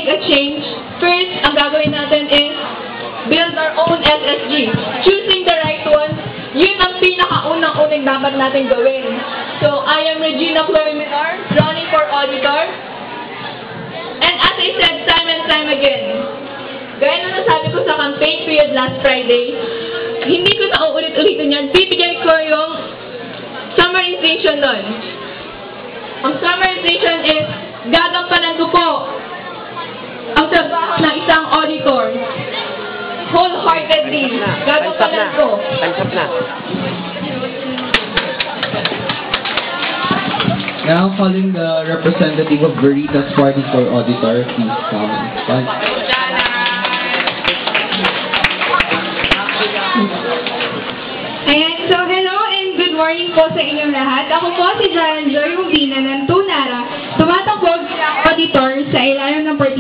make a change, first, ang gagawin natin is build our own SSG. Choosing the right one, yun ang pinakaunang-unang dapat natin gawin. So, I am Regina Flor-Minar, running for auditor. And as I said time and time again, gaya na nasabi ko sa campaign period last Friday, hindi ko na uulit-ulitin yan. Bibigyan ko yung summarization nun. Ang summarization is, gagampanan ko po ang trabaho ng isang auditor. Wholeheartedly. Gagampanan ko. Time's up na. Now calling the representative of Veritas Party for Auditor, please come. Ayan, so hello and good morning po sa inyong lahat. Ako po si Jaran Joy Rubina ng Tunara, tumatakbo bilang auditor sa ilalim ng Partido